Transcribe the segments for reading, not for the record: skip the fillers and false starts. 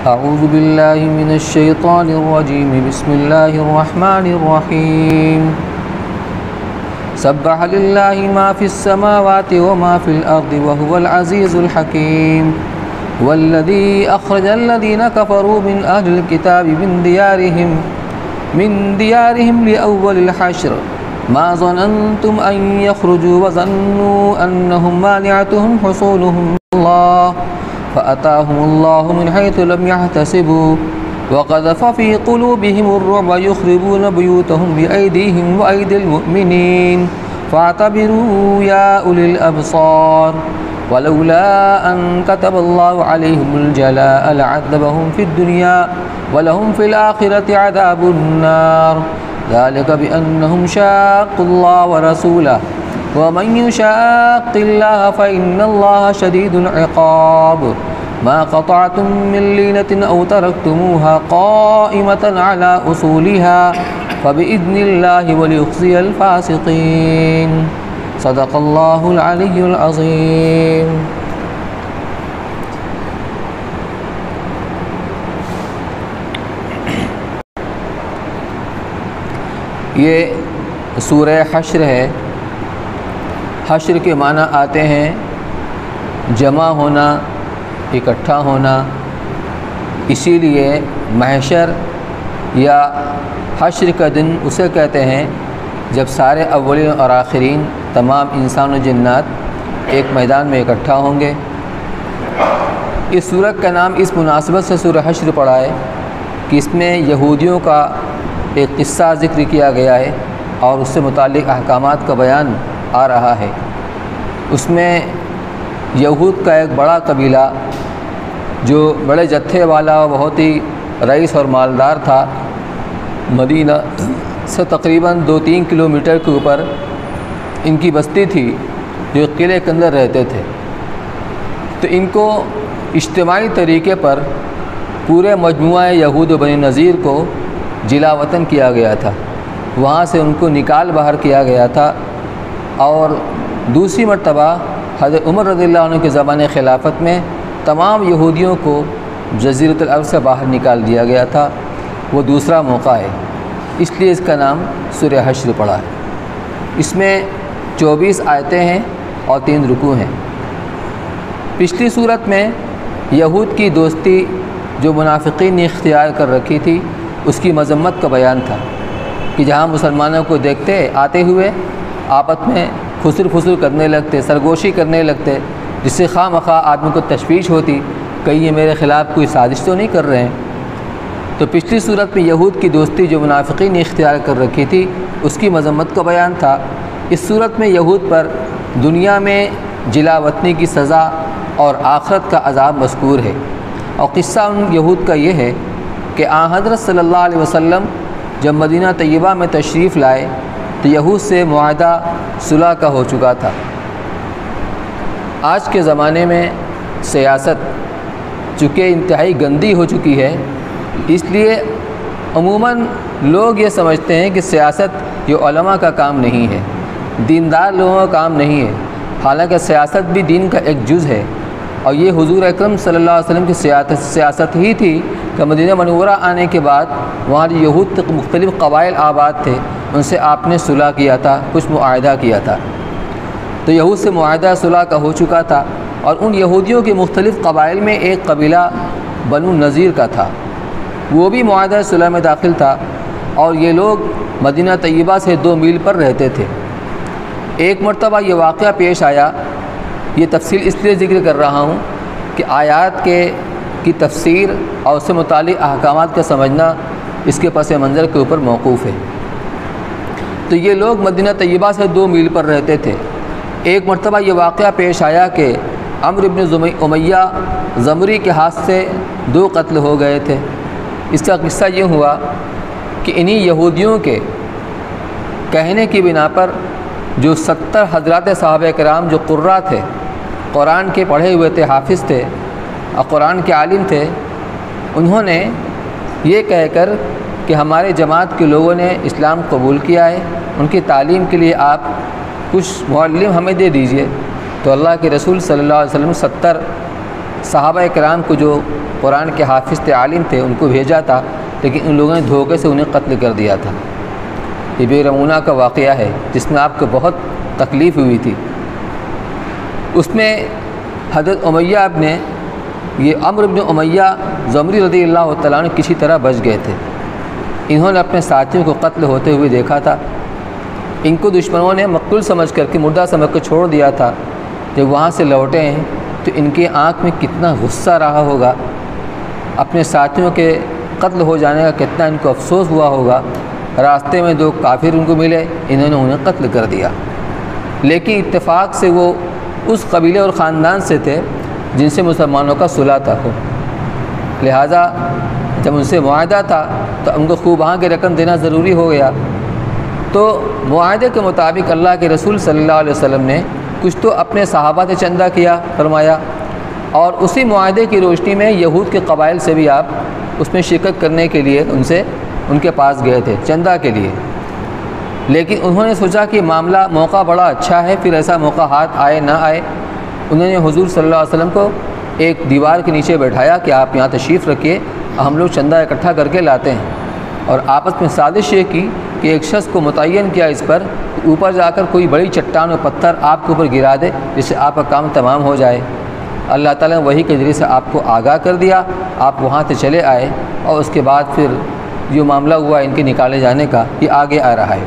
أعوذ بالله من الشيطان الرجيم بسم الله الرحمن الرحيم سبح لله ما في السماوات وما في الأرض وهو العزيز الحكيم والذي أخرج الذين كفروا من أهل الكتاب من ديارهم لأول الحشر ما ظننتم أن يخرجوا وظنوا أنهم مانعتهم حصونهم من الله فأتاهم الله من حيث لم يحتسبوا وقذف في قلوبهم الرعب يخربون بيوتهم بأيديهم وأيدي المؤمنين فاعتبروا يا أولي الأبصار ولولا أن كتب الله عليهم الجلاء لعذبهم في الدنيا ولهم في الآخرة عذاب النار ذلك بأنهم شاقوا الله ورسوله ومن يشاق الله فإن الله شديد العقاب ما قطعتم من لينة أو تركتموها قائمة على أصولها فبإذن الله وليخزي الفاسقين صدق الله العلي العظيم. یہ سورہ حشر ہے. حشر کے معنی آتے ہیں جمع ہونا، اکٹھا ہونا. اسی لیے محشر یا حشر کا دن اسے کہتے ہیں جب سارے اولین اور آخرین تمام انسان و جنات ایک میدان میں اکٹھا ہوں گے. اس سورت کا نام اس مناسبت سے سورہ حشر پڑا ہے کہ اس میں یہودیوں کا ایک قصہ ذکر کیا گیا ہے اور اس سے متعلق احکامات کا بیان آ رہا ہے. اس میں یہود کا ایک بڑا قبیلہ جو بڑے جتھے والا بہت ہی رئیس اور مالدار تھا، مدینہ سے تقریباً 2-3 کلومیٹر کے اوپر ان کی بستی تھی جو قلعے کے اندر رہتے تھے. تو ان کو اجتماعی طریقے پر پورے مجموعہ یہود و بنی نذیر کو جلا وطن کیا گیا تھا. وہاں سے ان کو نکال باہر کیا گیا تھا اور دوسری مرتبہ حضرت عمر رضی اللہ عنہ کے زمانے خلافت میں تمام یہودیوں کو جزیرۃ العرب سے باہر نکال دیا گیا تھا. وہ دوسرا موقع ہے، اس لیے اس کا نام سورہ حشر پڑا ہے. اس میں 24 آیتیں ہیں اور 3 رکوع ہیں. پچھلی صورت میں یہود کی دوستی جو منافقین نے اختیار کر رکھی تھی اس کی مذمت کا بیان تھا کہ جہاں مسلمانوں کو دیکھتے آتے ہوئے آپس میں خسر پھسر کرنے لگتے، سرگوشی کرنے لگتے، جس سے خواہ مخواہ آدمی کو تشویش ہوتی کہیں یہ میرے خلاف کوئی سازش تو نہیں کر رہے ہیں. تو پچھلی صورت میں یہود کی دوستی جو منافقین نے اختیار کر رکھی تھی اس کی مذمت کا بیان تھا. اس صورت میں یہود پر دنیا میں جلا وطنی کی سزا اور آخرت کا عذاب مذکور ہے. اور قصہ ان یہود کا یہ ہے کہ آن حضرت صلی اللہ علیہ وسلم جب مدینہ طیبہ میں تشریف لائے تو یہود سے معاہدہ صلح کا ہو چکا تھا. آج کے زمانے میں سیاست چونکہ انتہائی گندی ہو چکی ہے، اس لیے عموماً لوگ یہ سمجھتے ہیں کہ سیاست یہ علماء کا کام نہیں ہے، دیندار لوگوں کا کام نہیں ہے. حالانکہ سیاست بھی دین کا ایک جز ہے اور یہ حضور اکرم صلی اللہ علیہ وسلم کی سیاست ہی تھی کہ مدینہ منورہ آنے کے بعد وہاں جو یہود مختلف قبائل آباد تھے ان سے آپ نے صلح کیا تھا، کچھ معاہدہ کیا تھا. تو یہود سے معاہدہ صلح کا ہو چکا تھا اور ان یہودیوں کے مختلف قبائل میں ایک قبیلہ بنو نذیر کا تھا، وہ بھی معاہدہ صلح میں داخل تھا اور یہ لوگ مدینہ طیبہ سے 2 میل پر رہتے تھے. ایک مرتبہ یہ واقعہ پیش آیا. یہ تفصیل اس لیے ذکر کر رہا ہوں کہ آیات کی تفسیر اور اس سے متعلق احکامات کا سمجھنا اس کے پس منظر کے اوپر موقوف ہے. تو یہ لوگ مدینہ طیبہ سے 2 میل پر رہتے تھے. ایک مرتبہ یہ واقعہ پیش آیا کہ عمرو بن امیہ زمری کے ہاتھ سے 2 قتل ہو گئے تھے. اس کا قصہ یہ ہوا کہ انہی یہودیوں کے کہنے کی بنا پر جو 70 حضرات صحابہ کرام جو قراء تھے، قرآن کے پڑھے ہوئے تھے، حافظ تھے اور قرآن کے عالم تھے، انہوں نے یہ کہہ کر کہ ہمارے جماعت کے لوگوں نے اسلام قبول کیا ہے، ان کی تعلیم کے لیے آپ کچھ معلم ہمیں دے دیجئے. تو اللہ کے رسول صلی اللہ علیہ وسلم 70 صحابہ کرام کو جو قرآن کے حافظ تھے، عالم تھے، ان کو بھیجا تھا، لیکن ان لوگوں نے دھوکے سے انہیں قتل کر دیا تھا۔ یہ بئر رمونہ کا واقعہ ہے جس میں آپ کو بہت تکلیف ہوئی تھی۔ اس میں حضرت امیہ یہ عمرو بن امیہ ضمری رضی اللہ تعالیٰ عنہ کسی طرح بچ گئے تھے۔ انہوں نے اپنے ساتھیوں کو قتل ہوتے ہوئے دیکھا تھا۔ ان کو دشمنوں نے مقتول سمجھ کر کے، مردہ سمجھ کر چھوڑ دیا تھا۔ جب وہاں سے لوٹے ہیں تو ان کی آنکھ میں کتنا غصہ رہا ہوگا، اپنے ساتھیوں کے قتل ہو جانے کا کتنا ان کو افسوس ہوا ہوگا۔ راستے میں دو کافر ان کو ملے، انہوں نے انہیں قتل کر دیا، لیکن اتفاق سے وہ اس قبیلے اور خاندان سے تھے جن سے مسلمانوں کا صلح تھا، لہٰذا جب ان سے معاہدہ تھا تو ان کو خوب وہاں کی رقم دینا ضروری ہو گیا۔ تو معاہدے کے مطابق اللہ کے رسول صلی اللہ علیہ وسلم نے کچھ تو اپنے صحابہ سے چندہ کیا فرمایا، اور اسی معاہدے کی روشنی میں یہود کے قبائل سے بھی آپ اس میں شرکت کرنے کے لیے ان کے پاس گئے تھے چندہ کے لیے۔ لیکن انہوں نے سوچا کہ موقع بڑا اچھا ہے، پھر ایسا موقع ہاتھ آئے نہ آئے، انہوں نے حضور صلی اللہ علیہ وسلم کو ایک دیوار کے نیچے بیٹھایا کہ آپ یہاں تشریف رکھیے، ہم لوگ چندہ اکٹھا کر کے لاتے ہیں، اور آپس میں سازش یہ کی کہ ایک شخص کو متعین کیا اس پر اوپر جا کر کوئی بڑی چٹان و پتھر آپ کے اوپر گرا دے جس سے آپ کا کام تمام ہو جائے۔ اللہ تعالیٰ نے وحی کے ذریعے سے آپ کو آگاہ کر دیا، آپ وہاں سے چلے آئے، اور اس کے بعد پھر جو معاملہ ہوا ان کے نکالے جانے کا یہ آگے آ رہا ہے۔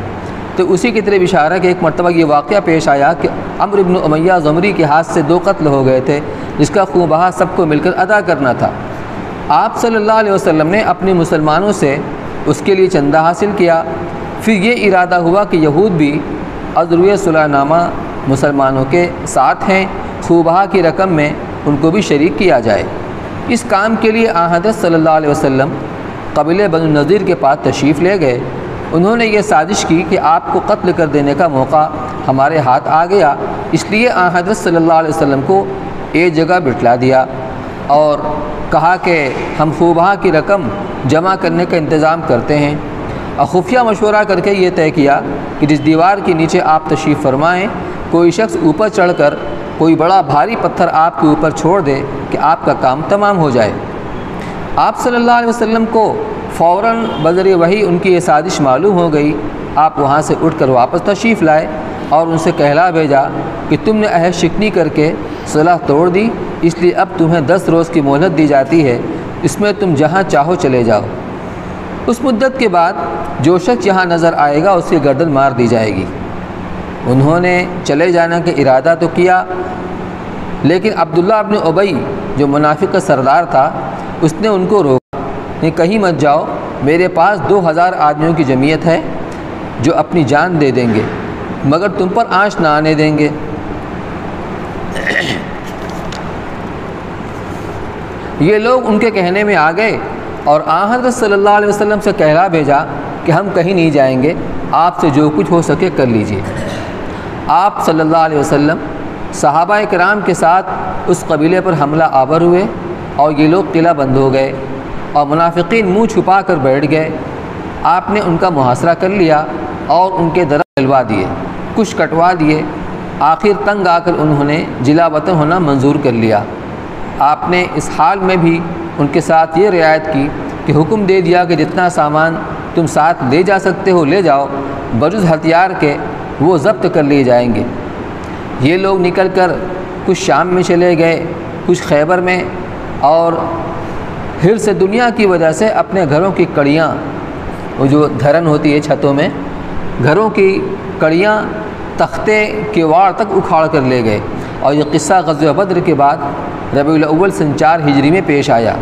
تو اسی کی طرف اشارہ کہ ایک مرتبہ یہ واقعہ پیش آیا کہ عمرو بن امیہ ضمری کے ہاتھ سے 2 قتل ہو گئے تھے، جس کا خوں بہا سب کو مل کر ادا کرنا تھا۔ آپ صلی اللہ علیہ وسلم نے اپنے مسلمانوں سے اس کے لیے چندہ حاصل کیا۔ پھر یہ ارادہ ہوا کہ یہود بھی عذروِ صلح نامہ مسلمانوں کے ساتھ ہیں، خوں بہا کی رقم میں ان کو بھی شریک کیا جائے۔ اس کام کے لیے آن حضرت صلی اللہ علیہ وسلم قبیلہ بنو نذیر کے پاس تشریف لے گئے۔ انہوں نے یہ سازش کی کہ آپ کو قتل کر دینے کا موقع ہمارے ہاتھ آ گیا، اس لیے آن حضرت صلی اللہ علیہ وسلم کو ایک جگہ بٹھلا دیا اور کہا کہ ہم خوں بہا کی رقم جمع کرنے کا انتظام کرتے ہیں، اور خفیہ مشورہ کر کے یہ طے کیا کہ جس دیوار کے نیچے آپ تشریف فرمائیں کوئی شخص اوپر چڑھ کر کوئی بڑا بھاری پتھر آپ کے اوپر چھوڑ دے کہ آپ کا کام تمام ہو جائے۔ آپ صلی اللہ علیہ وسلم کو فوراً بذریعہ وحی ان کی یہ سازش معلوم ہو گئی۔ آپ وہاں سے اٹھ کر واپس تشریف لائے اور ان سے کہلا بھیجا کہ تم نے عہد شکنی کر کے صلح توڑ دی، اس لیے اب تمہیں 10 روز کی مہلت دی جاتی ہے، اس میں تم جہاں چاہو چلے جاؤ۔ اس مدت کے بعد جو شخص یہاں نظر آئے گا اس کی گردن مار دی جائے گی۔ انہوں نے چلے جانے کا ارادہ تو کیا، لیکن عبداللہ ابن ابی جو منافق کا سردار تھا اس نے ان کو روکا کہ کہیں مت جاؤ، میرے پاس 2000 آدمیوں کی جمعیت ہے جو اپنی جان دے دیں گے مگر تم پر آنچ نہ آنے دیں گے۔ یہ لوگ ان کے کہنے میں آ گئے اور آن حضرت صلی اللہ علیہ وسلم سے کہلا بھیجا کہ ہم کہیں نہیں جائیں گے، آپ سے جو کچھ ہو سکے کر لیجئے۔ آپ صلی اللہ علیہ وسلم صحابہ کرام کے ساتھ اس قبیلے پر حملہ آور ہوئے اور یہ لوگ قلعہ بند ہو گئے اور منافقین منہ چھپا کر بیٹھ گئے۔ آپ نے ان کا محاصرہ کر لیا اور ان کے درد جلوا دیے، کچھ کٹوا دیے۔ آخر تنگ آ کر انہوں نے جلا وطن ہونا منظور کر لیا۔ آپ نے اس حال میں بھی ان کے ساتھ یہ رعایت کی کہ حکم دے دیا کہ جتنا سامان تم ساتھ لے جا سکتے ہو لے جاؤ، بجز ہتھیار کے وہ ضبط کر لیے جائیں گے۔ یہ لوگ نکل کر کچھ شام میں چلے گئے، کچھ خیبر میں، اور حرص دنیا کی وجہ سے اپنے گھروں کی کڑیاں، وہ جو دھرن ہوتی ہے چھتوں میں، گھروں کی کڑیاں تختے کیواڑ تک اکھاڑ کر لے گئے۔ اور یہ قصہ غزوہ بدر کے بعد ربیع الاول سن 4 ہجری میں پیش آیا۔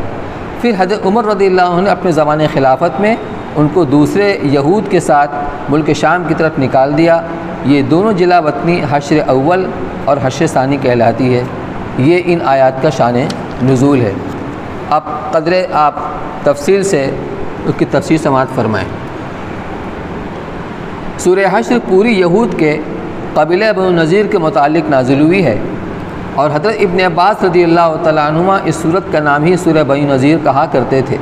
پھر حضرت عمر رضی اللہ عنہ نے اپنے زمانے خلافت میں ان کو دوسرے یہود کے ساتھ ملک شام کی طرف نکال دیا۔ یہ دونوں جلا وطنی حشر اول اور حشر ثانی کہلاتی ہے۔ یہ ان آیات کا شان نزول ہے۔ اب قدر آپ تفصیل سے اس کی تفسیر سماعت فرمائیں۔ سورہ حشر پوری یہود کے قبیلہ بنو نذیر کے متعلق نازل ہوئی ہے، اور حضرت ابن عباس رضی اللہ تعالیٰ عنہما اس سورت کا نام ہی سورہ بنو نذیر کہا کرتے تھے۔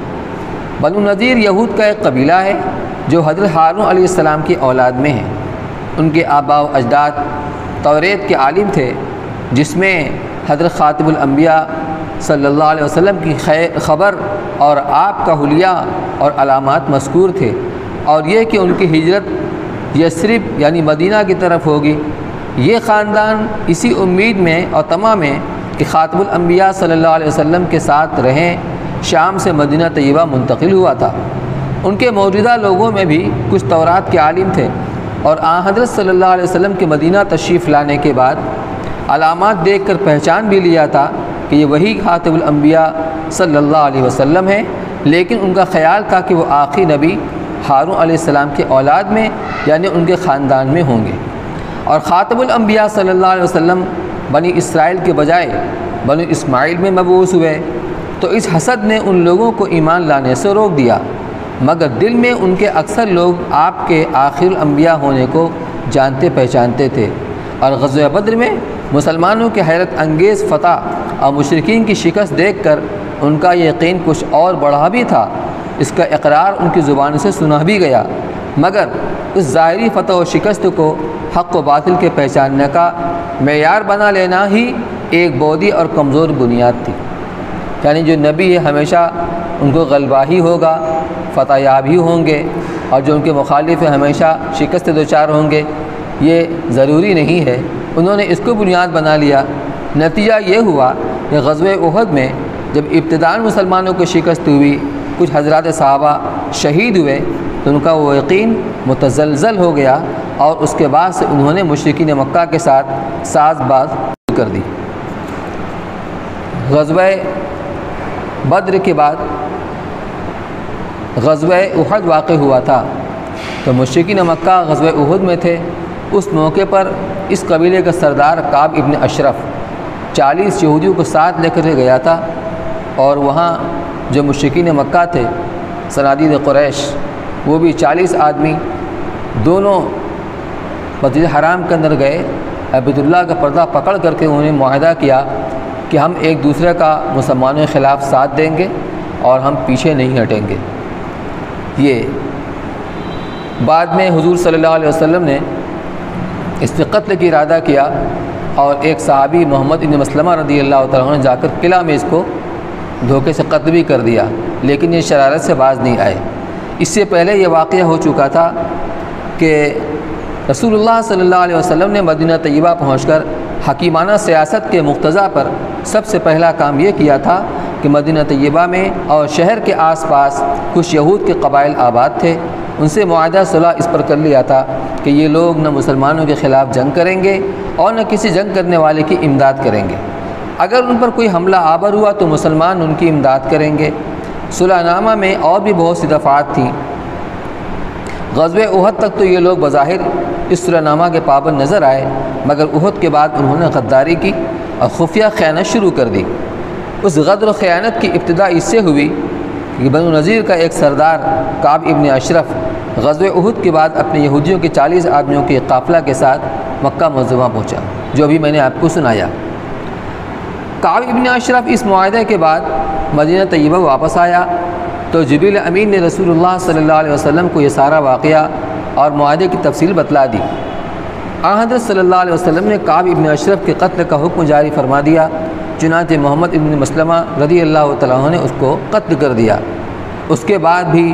بنو نذیر یہود کا ایک قبیلہ ہے جو حضرت ہارون علیہ السلام کی اولاد میں ہیں۔ ان کے آباء و اجداد توریت کے عالم تھے، جس میں حضرت خاتم الانبیاء صلی اللہ علیہ وسلم کی خبر اور آپ کا حلیہ اور علامات مذکور تھے، اور یہ کہ ان کی ہجرت یثرب یعنی مدینہ کی طرف ہوگی۔ یہ خاندان اسی امید میں اور طمع میں کہ خاتم الانبیاء صلی اللہ علیہ وسلم کے ساتھ رہیں شام سے مدینہ طیبہ منتقل ہوا تھا۔ ان کے موجودہ لوگوں میں بھی کچھ تورات کے عالم تھے، اور حضرت صلی اللہ علیہ وسلم کے مدینہ تشریف لانے کے بعد علامات دیکھ کر پہچان بھی لیا تھا کہ یہ وہی خاتم الانبیاء صلی اللہ علیہ وسلم ہے، لیکن ان کا خیال تھا کہ وہ آخری نبی ہارون علیہ السلام کے اولاد میں یعنی ان کے خاندان میں ہوں گے، اور خاتم الانبیاء صلی اللہ علیہ وسلم بنی اسرائیل کے بجائے بنی اسماعیل میں مبعوث ہوئے، تو اس حسد نے ان لوگوں کو ایمان لانے سے روک دیا، مگر دل میں ان کے اکثر لوگ آپ کے آخر الانبیاء ہونے کو جانتے پہچانتے تھے، اور غزوہ بدر میں مسلمانوں کے حیرت انگیز فتح اور مشرکین کی شکست دیکھ کر ان کا یقین کچھ اور بڑھا بھی تھا۔ اس کا اقرار ان کی زبان سے سنا بھی گیا، مگر اس ظاہری فتح و شکست کو حق و باطل کے پہچاننے کا معیار بنا لینا ہی ایک بودی اور کمزور بنیاد تھی، یعنی جو نبی ہے ہمیشہ ان کو غلبہ ہی ہوگا، فتح یاب ہی ہوں گے، اور جو ان کے مخالف ہیں ہمیشہ شکست دوچار ہوں گے، یہ ضروری نہیں ہے۔ انہوں نے اس کو بنیاد بنا لیا۔ نتیجہ یہ ہوا کہ غزوہ احد میں جب ابتداءً مسلمانوں کو شکست ہوئی، کچھ حضرات صحابہ شہید ہوئے، تو ان کا وہ یقین متزلزل ہو گیا، اور اس کے بعد سے انہوں نے مشرکین مکہ کے ساتھ ساز باز کر دی۔ غزوہ بدر کے بعد غزوہ احد واقع ہوا تھا، تو مشرکین مکہ غزوہ احد میں تھے۔ اس موقع پر اس قبیلے کا سردار کعب ابن اشرف 40 یہودیوں کو ساتھ لے کر گیا تھا، اور وہاں جو مشرکین مکہ تھے صنادید قریش، وہ بھی 40 آدمی دونوں مسجد حرام کے اندر گئے، بیت اللہ کا پردہ پکڑ کر کے انہوں نے معاہدہ کیا کہ ہم ایک دوسرے کا مسلمانوں کے خلاف ساتھ دیں گے اور ہم پیچھے نہیں ہٹیں گے۔ یہ بعد میں حضور صلی اللہ علیہ وسلم نے اس پہ قتل کی ارادہ کیا، اور ایک صحابی محمد بن مسلمہ رضی اللہ تعالیٰ عنہ نے جا کر قلعہ میں اس کو دھوکے سے قتل بھی کر دیا، لیکن یہ شرارت سے باز نہیں آئے۔ اس سے پہلے یہ واقعہ ہو چکا تھا کہ رسول اللہ صلی اللہ علیہ وسلم نے مدینہ طیبہ پہنچ کر حکیمانہ سیاست کے مقتضا پر سب سے پہلا کام یہ کیا تھا کہ مدینہ طیبہ میں اور شہر کے آس پاس کچھ یہود کے قبائل آباد تھے، ان سے معاہدہ صلح اس پر کر لیا تھا کہ یہ لوگ نہ مسلمانوں کے خلاف جنگ کریں گے اور نہ کسی جنگ کرنے والے کی امداد کریں گے۔ اگر ان پر کوئی حملہ آور ہوا تو مسلمان ان کی امداد کریں گے۔ صلح نامہ میں اور بھی بہت سی دفعات تھیں۔ غزوہ احد تک تو یہ لوگ بظاہر اس صلح نامہ کے پابند نظر آئے، مگر احد کے بعد انہوں نے غداری کی اور خفیہ خیانت شروع کر دی۔ اس غدر و خیانت کی ابتدا اس سے ہوئی کہ بنو نذیر کا ایک سردار کعب ابن اشرف غزوہ احد کے بعد اپنے یہودیوں کے 40 آدمیوں کے قافلہ کے ساتھ مکہ معظمہ پہنچا، جو ابھی میں نے آپ کو سنایا۔ کعب ابن اشرف اس معاہدے کے بعد مدینہ طیبہ واپس آیا تو جبریل امین نے رسول اللہ صلی اللہ علیہ وسلم کو یہ سارا واقعہ اور معاہدے کی تفصیل بتلا دی۔ حضرت صلی اللہ علیہ وسلم نے کعب ابن اشرف کے قتل کا حکم جاری فرما دیا، چنانچہ محمد ابن مسلمہ رضی اللہ تعالیٰ عنہ نے اس کو قتل کر دیا۔ اس کے بعد بھی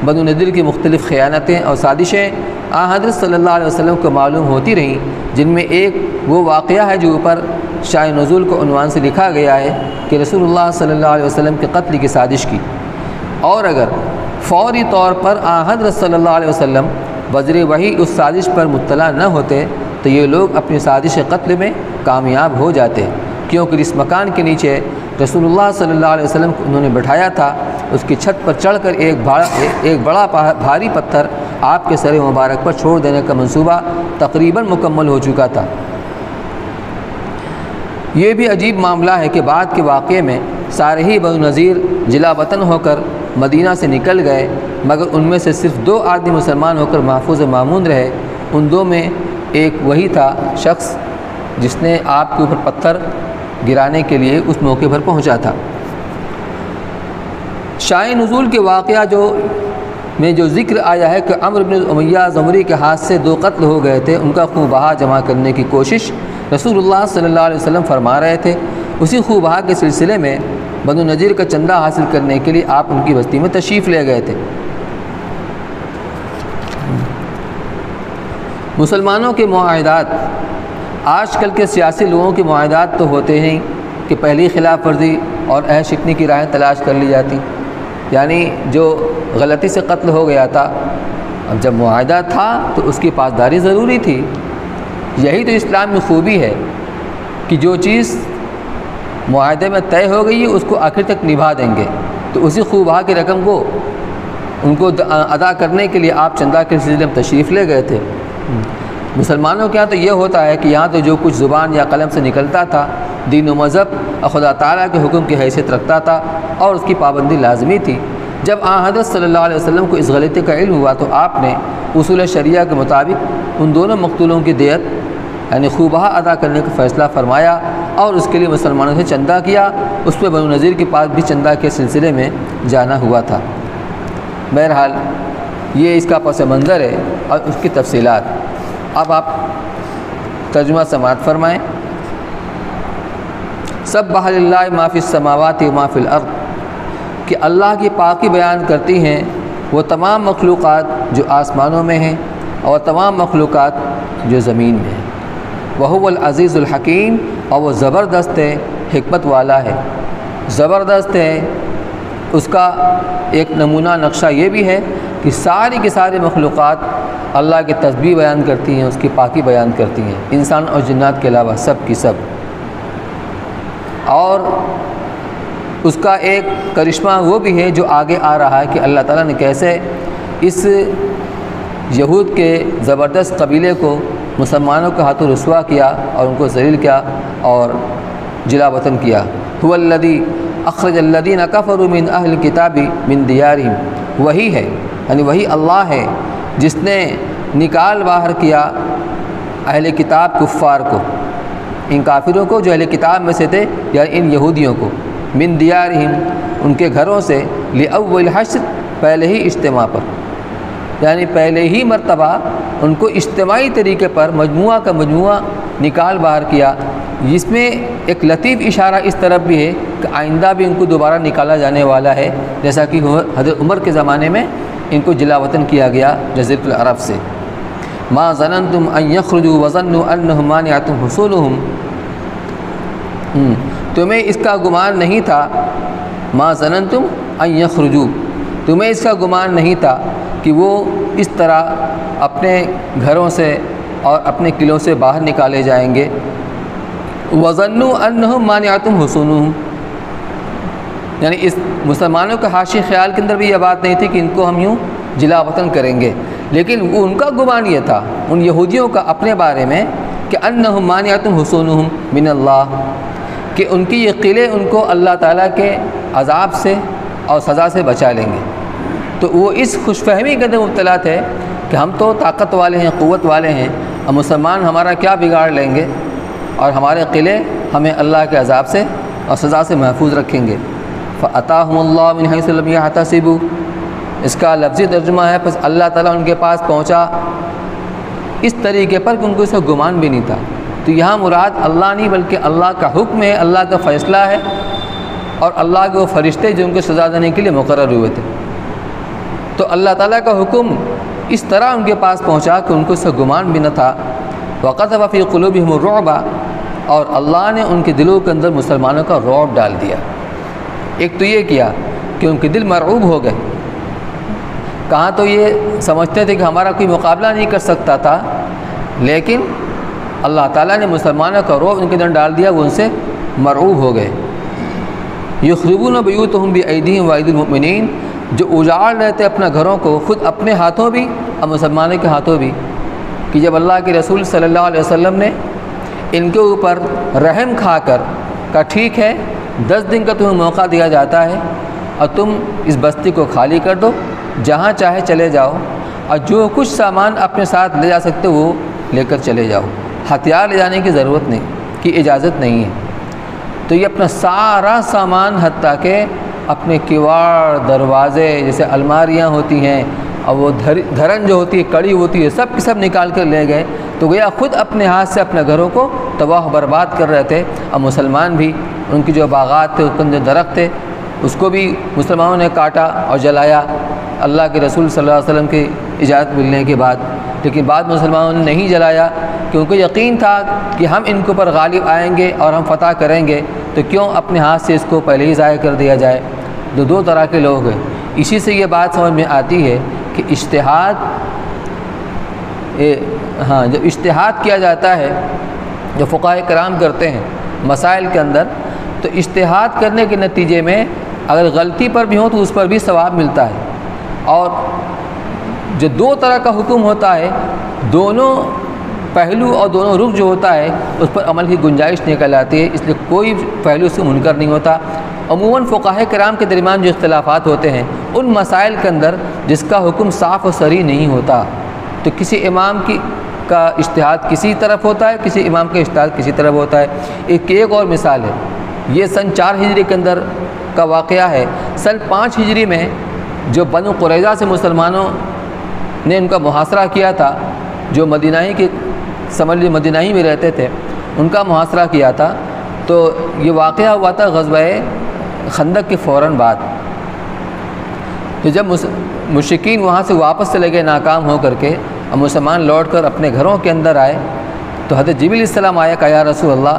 بنو نذیر کی مختلف خیانتیں اور سازشیں حضرت صلی اللہ علیہ وسلم کو معلوم ہوتی رہیں، جن میں ایک وہ واقعہ ہے جو اوپر شائع نزول کو عنوان سے لکھا گیا ہے کہ رسول اللہ صلی اللہ علیہ وسلم کے قتل کی سازش کی، اور اگر فوری طور پر حضرت صلی اللہ علیہ وسلم بذریعہ وحی اس سازش پر مطلع نہ ہوتے تو یہ لوگ اپنی سازش قتل میں کامیاب ہو جاتے، کیونکہ اس مکان کے نیچے رسول اللہ صلی اللہ علیہ وسلم کو انہوں نے بٹھایا تھا، اس کی چھت پر چڑھ کر ایک بڑا بھاری پتھر آپ کے سر مبارک پر چھوڑ دینے کا منصوبہ تقریباً مکمل ہو چکا تھا۔ یہ بھی عجیب معاملہ ہے کہ بعد کے واقعے میں سارے ہی بنو نذیر جلا وطن ہو کر مدینہ سے نکل گئے، مگر ان میں سے صرف 2 آدمی مسلمان ہو کر محفوظ معمون رہے۔ ان 2 میں ایک وہی تھا شخص جس نے آپ کے اوپر پتھر گرانے کے لیے اس موقع پر پہنچا تھا۔ شائع نزول کے واقعہ میں جو ذکر آیا ہے کہ عمرو بن امیہ زمری کے ہاتھ سے 2 قتل ہو گئے تھے، ان کا خون بہا جمع کرنے کی کوشش رسول اللہ صلی اللہ علیہ وسلم فرما رہے تھے، اسی خوب بہا کے سلسلے میں بنو نذیر کا چندہ حاصل کرنے کے لیے آپ ان کی بستی میں تشریف لے گئے تھے۔ مسلمانوں کے معاہدات، آج کل کے سیاسی لوگوں کے معاہدات تو ہوتے ہیں کہ پہلی خلاف ورزی اور عہد شکنی کی راہیں تلاش کر لی جاتی، یعنی جو غلطی سے قتل ہو گیا تھا، اب جب معاہدہ تھا تو اس کی پاسداری ضروری تھی۔ یہی تو اسلام میں خوبی ہے کہ جو چیز معاہدے میں طے ہو گئی ہے اس کو آخر تک نبھا دیں گے۔ تو اسی خوب بہا کی رقم کو ان کو ادا کرنے کے لیے آپ چندہ کے سلسلے میں تشریف لے گئے تھے۔ مسلمانوں کے یہاں تو یہ ہوتا ہے کہ یہاں تو جو کچھ زبان یا قلم سے نکلتا تھا دین و مذہب اور خدا تعالیٰ کے حکم کی حیثیت رکھتا تھا اور اس کی پابندی لازمی تھی۔ جب حضرت صلی اللہ علیہ وسلم کو اس غلطی کا علم ہوا تو آپ نے اصول شریعہ کے مطابق ان دونوں مقتولوں کی دیت یعنی خوبہ ادا کرنے کا فیصلہ فرمایا اور اس کے لیے مسلمانوں سے چندہ کیا۔ اس پہ بنو نذیر کے پاس بھی چندہ کے سلسلے میں جانا ہوا تھا۔ بہرحال یہ اس کا پس منظر ہے اور اس کی تفصیلات۔ اب آپ ترجمہ سماعت فرمائیں۔ سبح للہ ما فی السماوات و ما فی الارض، کہ اللہ کی پاکی بیان کرتی ہیں وہ تمام مخلوقات جو آسمانوں میں ہیں اور تمام مخلوقات جو زمین میں ہیں۔ وہو العزیز الحکیم، اور وہ زبردست ہے، حکمت والا ہے، زبردست ہے۔ اس کا ایک نمونہ نقشہ یہ بھی ہے کہ ساری کی ساری مخلوقات اللہ کی تسبیح بیان کرتی ہیں، اس کی پاکی بیان کرتی ہیں، انسان اور جنات کے علاوہ سب کی سب۔ اور اس کا ایک کرشمہ وہ بھی ہے جو آگے آ رہا ہے کہ اللہ تعالیٰ نے کیسے اس یہود کے زبردست قبیلے کو مسلمانوں کے ہاتھوں رسوا کیا اور ان کو ذلیل کیا اور جلا وطن کیا۔ هو الذی اخرج الذین کفروا من اہل الکتاب من دیارہم، وہی ہے یعنی وہی اللہ ہے جس نے نکال باہر کیا اہل کتاب کفار کو، ان کافروں کو جو اہل کتاب میں سے تھے یعنی ان یہودیوں کو، من دیارہم ان کے گھروں سے، لأول حشر پہلے ہی اجتماع پر، یعنی پہلے ہی مرتبہ ان کو اجتماعی طریقے پر مجموعہ کا مجموعہ نکال باہر کیا۔ جس میں ایک لطیف اشارہ اس طرف بھی ہے کہ آئندہ بھی ان کو دوبارہ نکالا جانے والا ہے، جیسا کہ حضرت عمر کے زمانے میں ان کو جلا وطن کیا گیا جزیرۃ العرب سے۔ ما ظننتم ان یخرجوا وظنوا انہم مانعتہم حصولہم، تمہیں اس کا گمان نہیں تھا، ما ظننتم ان یخرجوا، تمہیں اس کا گمان نہیں تھا کہ وہ اس طرح اپنے گھروں سے اور اپنے قلعوں سے باہر نکالے جائیں گے۔ وظنوا انہم مانعتہم حصونہم، یعنی اس مسلمانوں کے حاشی خیال کے اندر بھی یہ بات نہیں تھی کہ ان کو ہم یوں جلا وطن کریں گے، لیکن وہ ان کا گمان یہ تھا ان یہودیوں کا اپنے بارے میں کہ انہم مانعتہم حصونہم من اللہ، کہ ان کی یہ قلعے ان کو اللہ تعالیٰ کے عذاب سے اور سزا سے بچا لیں گے۔ تو وہ اس خوش فہمی کے اندر مبتلا تھے کہ ہم تو طاقت والے ہیں، قوت والے ہیں، اور مسلمان ہمارا کیا بگاڑ لیں گے اور ہمارے قلعے ہمیں اللہ کے عذاب سے اور سزا سے محفوظ رکھیں گے۔ فَأَتَاهُمُ اللَّهُ مِنْ حَيْثُ لَمْ يَحْتَسِبُوا، اس کا لفظی ترجمہ ہے پس اللہ تعالیٰ ان کے پاس پہنچا اس طریقے پر کہ ان کو اس کا گمان بھی نہیں تھا۔ تو یہاں مراد اللہ نہیں بلکہ اللہ کا حکم ہے، اللہ کا فیصلہ ہے، اور اللہ کے وہ فرشتے جو ان کو سزا دینے کے لیے مقرر ہوئے تھے۔ تو اللہ تعالیٰ کا حکم اس طرح ان کے پاس پہنچا کہ ان کو اس کا گمان بھی نہ تھا۔ وَقَذَفَ فِي قُلُوبِهِمُ الرُّعْبَ، اور اللہ نے ان کے دلوں کے اندر مسلمانوں کا رعب ڈال دیا۔ ایک تو یہ کیا کہ ان کے دل مرعوب ہو گئے، کہاں تو یہ سمجھتے تھے کہ ہمارا کوئی مقابلہ نہیں کر سکتا تھا، لیکن اللہ تعالیٰ نے مسلمانوں کا رعب ان کے اندر ڈال دیا، وہ ان سے مرعوب ہو گئے۔ یخربون بیوتہم بایدیہم وایدی المؤمنین، جو اجاڑ رہے تھے اپنے گھروں کو خود اپنے ہاتھوں بھی اور مسلمانوں کے ہاتھوں بھی، کہ جب اللہ کے رسول صلی اللہ علیہ وسلم نے ان کے اوپر رحم کھا کر کہا ٹھیک ہے 10 دن کا تمہیں موقع دیا جاتا ہے اور تم اس بستی کو خالی کر دو، جہاں چاہے چلے جاؤ، اور جو کچھ سامان اپنے ساتھ لے جا سکتے وہ لے کر چلے جاؤ، ہتھیار لے جانے کی ضرورت نہیں، کی اجازت نہیں ہے۔ تو یہ اپنا سارا سامان حتیٰ کہ اپنے کیواڑ، دروازے، جیسے الماریاں ہوتی ہیں اور وہ دھرن جو ہوتی ہے، کڑی ہوتی ہے، سب کی سب نکال کر لے گئے تو گویا خود اپنے ہاتھ سے اپنے گھروں کو تباہ و برباد کر رہے تھے۔ اب مسلمان بھی ان کی جو باغات تھے، اس کے جو درخت تھے، اس کو بھی مسلمانوں نے کاٹا اور جلایا اللہ کے رسول صلی اللہ علیہ وسلم کی اجازت ملنے کے بعد۔ لیکن بعد مسلمانوں نے نہیں جلایا، کیونکہ یقین تھا کہ ہم ان کے اوپر غالب آئیں گے اور ہم فتح کریں گے، تو کیوں اپنے ہاتھ سے اس کو پہلے ہی ضائع کر دیا جائے۔ دو طرح کے لوگ ہیں۔ اسی سے یہ بات سمجھ میں آتی ہے کہ اجتہاد، جب اجتہاد کیا جاتا ہے، جو فقہاء کرام کرتے ہیں مسائل کے اندر، تو اجتہاد کرنے کے نتیجے میں اگر غلطی پر بھی ہو تو اس پر بھی ثواب ملتا ہے۔ اور جو دو طرح کا حکم ہوتا ہے، دونوں پہلو اور دونوں رخ جو ہوتا ہے، اس پر عمل کی گنجائش نکل آتی ہے، اس لیے کوئی پہلو سے منکر نہیں ہوتا۔ عموماً فقہاء کرام کے درمیان جو اختلافات ہوتے ہیں، ان مسائل کے اندر جس کا حکم صاف و صریح نہیں ہوتا، تو کسی امام کا اجتہاد کسی طرف ہوتا ہے، کسی امام کا اجتہاد کسی طرف ہوتا ہے۔ ایک اور مثال ہے، یہ سن 4 ہجری کے اندر کا واقعہ ہے۔ سن 5 ہجری میں جو بنو قریظہ سے مسلمانوں نے ان کا محاصرہ کیا تھا، جو مدینہ ہی میں رہتے تھے، ان کا محاصرہ کیا تھا، تو یہ واقعہ ہوا تھا غزوہ خندق کے فوراً بعد۔ تو جب مشرکین وہاں سے واپس چلے گئے ناکام ہو کر کے، اور مسلمان لوٹ کر اپنے گھروں کے اندر آئے، تو حضرت جبریل علیہ السلام آیا، کہا یا رسول اللہ،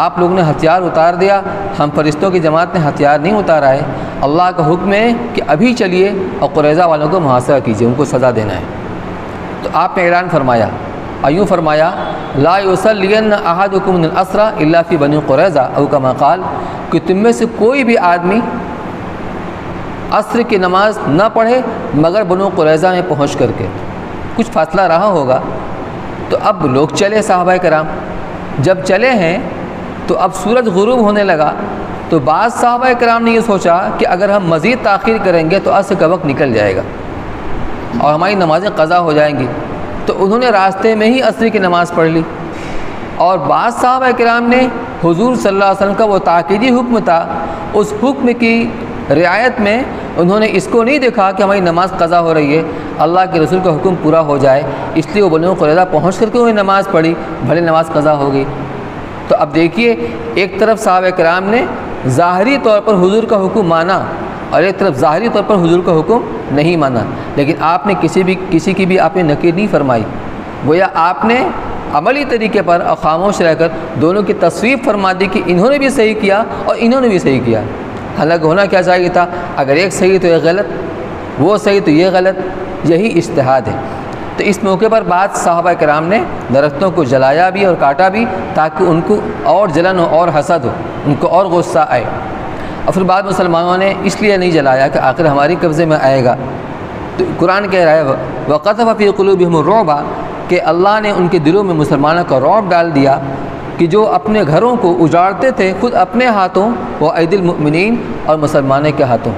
آپ لوگوں نے ہتھیار اتار دیا، ہم فرشتوں کی جماعت نے ہتھیار نہیں اتارا ہے، اللہ کا حکم ہے کہ ابھی چلیے اور قریظہ والوں کو محاصرہ کیجیے، ان کو سزا دینا ہے۔ تو آپ نے اعلان فرمایا، ایوں فرمایا، لا یصلین احدکم من الاسری الا فی بنی قریظہ، او کما قال، کہ تم میں سے کوئی بھی آدمی عصر کی نماز نہ پڑھے مگر بنو قریظہ میں پہنچ کر کے۔ کچھ فاصلہ رہا ہوگا، تو اب لوگ چلے صحابہ کرام، جب چلے ہیں تو اب سورج غروب ہونے لگا، تو بعض صحابہ کرام نے یہ سوچا کہ اگر ہم مزید تاخیر کریں گے تو عصر کا وقت نکل جائے گا اور ہماری نمازیں قضا ہو جائیں گی، تو انہوں نے راستے میں ہی عصر کی نماز پڑھ لی۔ اور بعض صحابہ کرام نے حضور صلی اللہ علیہ وسلم کا وہ تاکیدی حکم تھا، اس حکم کی رعایت میں انہوں نے اس کو نہیں دیکھا کہ ہماری نماز قضا ہو رہی ہے، اللہ کے رسول کا حکم پورا ہو جائے، اس لیے وہ بنو قریظہ پہنچ کر کے انہیں نماز پڑھی، بھلے نماز قضا ہو گئی۔ تو اب دیکھیے، ایک طرف صحابہ کرام نے ظاہری طور پر حضور کا حکم مانا، اور ایک طرف ظاہری طور پر حضور کا حکم نہیں مانا، لیکن آپ نے کسی کی بھی آپ نے نکیر نہیں فرمائی، گویا آپ نے عملی طریقے پر اور خاموش رہ کر دونوں کی تصویب فرما دی کہ انہوں نے بھی صحیح کیا اور انہوں نے بھی صحیح کیا۔ حالانکہ ہونا کیا چاہیے تھا، اگر ایک صحیح تو ایک غلط، وہ صحیح تو یہ غلط، یہی اجتہاد ہے۔ تو اس موقع پر بعض صحابہ کرام نے درختوں کو جلایا بھی اور کاٹا بھی، تاکہ ان کو اور جلن ہو اور حسد ہو، ان کو اور غصہ آئے۔ اور پھر بعض مسلمانوں نے اس لیے نہیں جلایا کہ آخر ہماری قبضے میں آئے گا۔ تو قرآن کہہ رہا ہے وَقَذَفَ فِي قُلُوبِهِمُ الرُّعْبَ، کہ اللہ نے ان کے دلوں میں مسلمانوں کا رعب ڈال دیا کہ جو اپنے گھروں کو اجاڑتے تھے خود اپنے ہاتھوں، وہ عید المؤمنین اور مسلمانوں کے ہاتھوں۔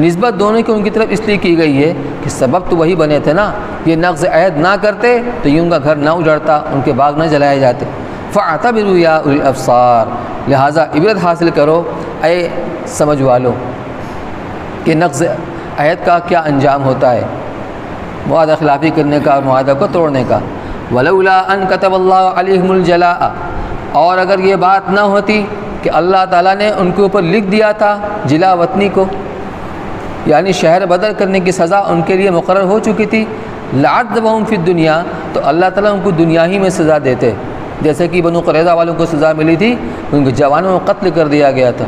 نسبت دونوں کی ان کی طرف اس لیے کی گئی ہے کہ سبب تو وہی بنے تھے نا، یہ نقض عہد نہ کرتے تو یہ ان کا گھر نہ اجڑتا، ان کے باغ نہ جلائے جاتے۔ فَاعْتَبِرُوا يَا أُولِي الْأَبْصَارِ، لہٰذا عبرت حاصل کرو اے سمجھ والو کہ نقض عہد کا کیا انجام ہوتا ہے، معاہدہ خلافی کرنے کا اور معاہدہ کو توڑنے کا۔ وَلَوْلَا أَن كَتَبَ اللَّهُ عَلَيْهِمُ الْجَلَاءَ، اور اگر یہ بات نہ ہوتی کہ اللہ تعالیٰ نے ان کے اوپر لکھ دیا تھا جلا وطنی کو، یعنی شہر بدر کرنے کی سزا ان کے لیے مقرر ہو چکی تھی، لَعَذَّبَهُمْ فِي الدُّنْيَا، تو اللہ تعالیٰ ان کو دنیا ہی میں سزا دیتے، جیسے کہ بنو قریظہ والوں کو سزا ملی تھی، ان کے جوانوں کو قتل کر دیا گیا تھا،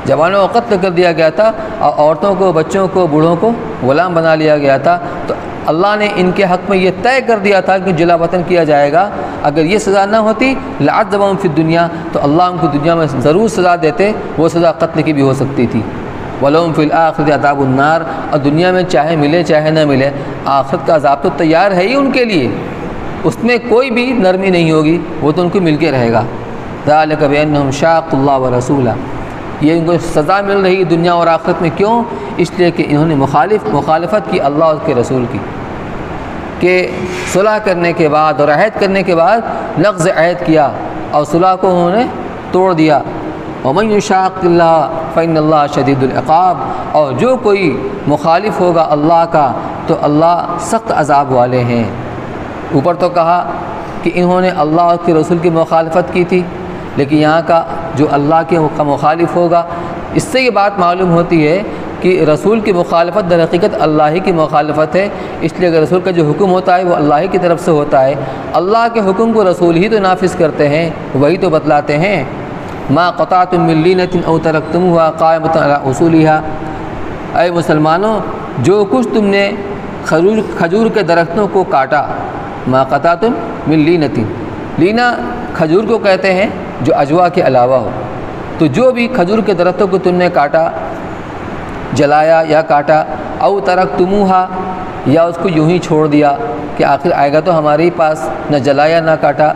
جوانوں کو قتل کر دیا گیا تھا، اور عورتوں کو، بچوں کو، بوڑھوں کو غلام بنا لیا گیا تھا۔ تو اللہ نے ان کے حق میں یہ طے کر دیا تھا کہ جلا وطن کیا جائے گا۔ اگر یہ سزا نہ ہوتی لَعَذَّبَهُمْ فِي الدُّنْيَا، تو اللہ ان کو دنیا میں ضرور سزا دیتے، وہ سزا قتل کی بھی ہو سکتی تھی۔ وَلَهُمْ فِي الْآخِرَةِ عَذَابُ النَّارِ، اور دنیا میں چاہے ملے چاہے نہ ملے، آخرت کا عذاب تو تیار ہے ہی ان کے لیے، اس میں کوئی بھی نرمی نہیں ہوگی، وہ تو ان کو مل کے رہے گا۔ ذَلِكَ بِأَنَّهُمْ شَاقُّوا اللَّهَ وَرَسُولَهُ، یہ ان کو سزا مل رہی دنیا اور آخرت میں، کیوں؟ اس لیے کہ انہوں نے مخالفت کی اللہ اور اس کے رسول کی، کہ صلح کرنے کے بعد اور عہد کرنے کے بعد نقض عہد کیا اور صلح کو انہوں نے توڑ دیا۔ وَمَن يُشَاقِّ اللَّهَ فَإِنَّ اللَّهَ شَدِيدُ الْعِقَابِ، اور جو کوئی مخالف ہوگا اللہ کا تو اللہ سخت عذاب والے ہیں۔ اوپر تو کہا کہ انہوں نے اللہ اور کے رسول کی مخالفت کی تھی، لیکن یہاں کا جو اللہ کے مخالف ہوگا، اس سے یہ بات معلوم ہوتی ہے کہ رسول کی مخالفت در حقیقت اللہ ہی کی مخالفت ہے، اس لیے اگر رسول کا جو حکم ہوتا ہے وہ اللہ ہی کی طرف سے ہوتا ہے، اللہ کے حکم کو رسول ہی تو نافذ کرتے ہیں، وہی تو بتلاتے ہیں۔ ما قطعتم من لینۃ او ترکتموها قائمۃ علی اصولها، اے مسلمانوں جو کچھ تم نے کھجور کے درختوں کو کاٹا، ما قطعتم من لینۃ، لینا کھجور کو کہتے ہیں جو اجوا کے علاوہ ہو، تو جو بھی کھجور کے درختوں کو تم نے کاٹا، جلایا یا کاٹا، او ترکتموها یا اس کو یوں ہی چھوڑ دیا کہ آخر آئے گا تو ہمارے ہی پاس، نہ جلایا نہ کاٹا،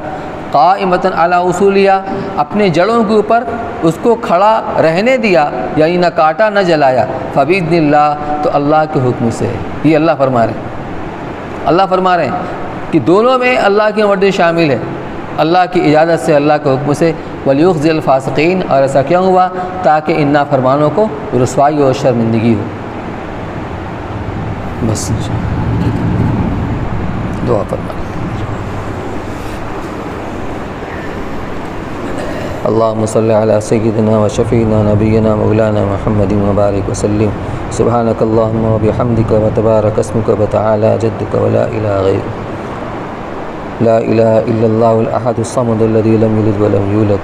قائمۃ علی اصولیا، اپنے جڑوں کے اوپر اس کو کھڑا رہنے دیا، یعنی نہ کاٹا نہ جلایا، فباذن اللہ، تو اللہ کے حکم سے، یہ اللہ فرما رہے ہیں۔ اللہ فرما رہے ہیں کہ دونوں میں اللہ کی مرضی شامل ہے، اللہ کی اجازت سے، اللہ کے حکم سے، ولیخزی الفاسقین، اور ایسا کیا ہوا تاکہ ان نافرمانوں کو رسوائی اور شرمندگی ہو۔ بس دعا فرما۔ اللهم صل على سيدنا وشفينا نبينا مولانا محمد وبارك وسلم، سبحانك اللهم وبحمدك وتبارك اسمك وتعالى جدك ولا إله غيرك، لا إله إلا الله الأحد الصمد الذي لم يلد ولم يولد،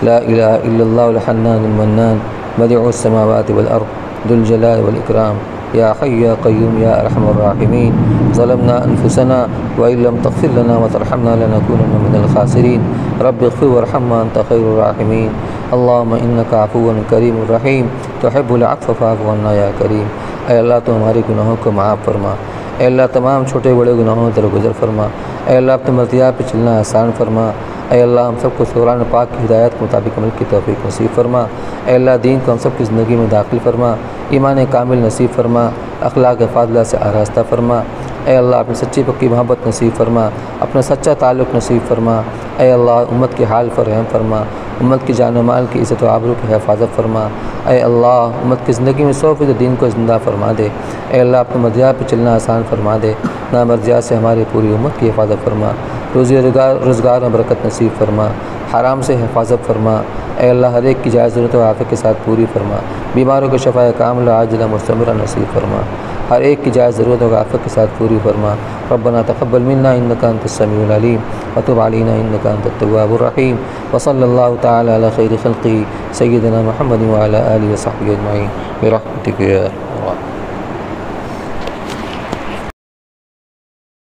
لا إله إلا الله الحنان المنان بديع السماوات والأرض ذو الجلال والإكرام، يا حي يا قيوم يا أرحم الراحمين، ظلمنا أنفسنا وإن لم تغفر لنا وترحمنا لنكونن من الخاسرين، رب اغفر وارحم أنت خير الراحمين، اللهم إنك عفو كريم رحيم تحب العفو فاعف عنا يا کریم۔ اے اللہ تو ہمارے گناہوں کو معاف فرما، اے اللہ تمام چھوٹے بڑے گناہوں درگزر فرما، اے اللہ اپنے مرضیات پہ چلنا آسان فرما، اے اللہ ہم سب کو قرآن پاک کی ہدایت کے مطابق عمل کی توفیق نصیب فرما، اے اللہ دین کو ہم سب کی زندگی میں داخل فرما، ایمان کامل نصیب فرما، اخلاق فاضلہ سے آراستہ فرما، اے اللہ اپنی سچی پکی محبت نصیب فرما، اپنا سچا تعلق نصیب فرما، اے اللہ امت کے حال پر رحم فرما، امت کی جان و مال کی عزت و آبرو کی حفاظت فرما، اے اللہ امت کی زندگی میں 100% دین کو زندہ فرما دے، اے اللہ اپنے مرضیات پہ چلنا آسان فرما دے، نامرضیات سے ہماری پوری امت کی حفاظت فرما، روزی روزگار میں برکت نصیب فرما، حرام سے حفاظت فرما، اے اللہ ہر ایک کی جائز ضرورت و عافیت کے ساتھ پوری فرما، بیماروں کو شفاء کاملہ عاجلہ مستمرہ نصیب فرما، ہر ایک کی جائز ضرورت و عافیت کے ساتھ پوری فرما، ربنا تقبل منا انک انت السمیع العلیم وتب علینا انک انت التواب الرحیم، وصلی اللہ تعالی علی خیر خلقہ سیدنا محمد وعلی آلہ وصحبہ اجمعین برحمتک یا اللہ۔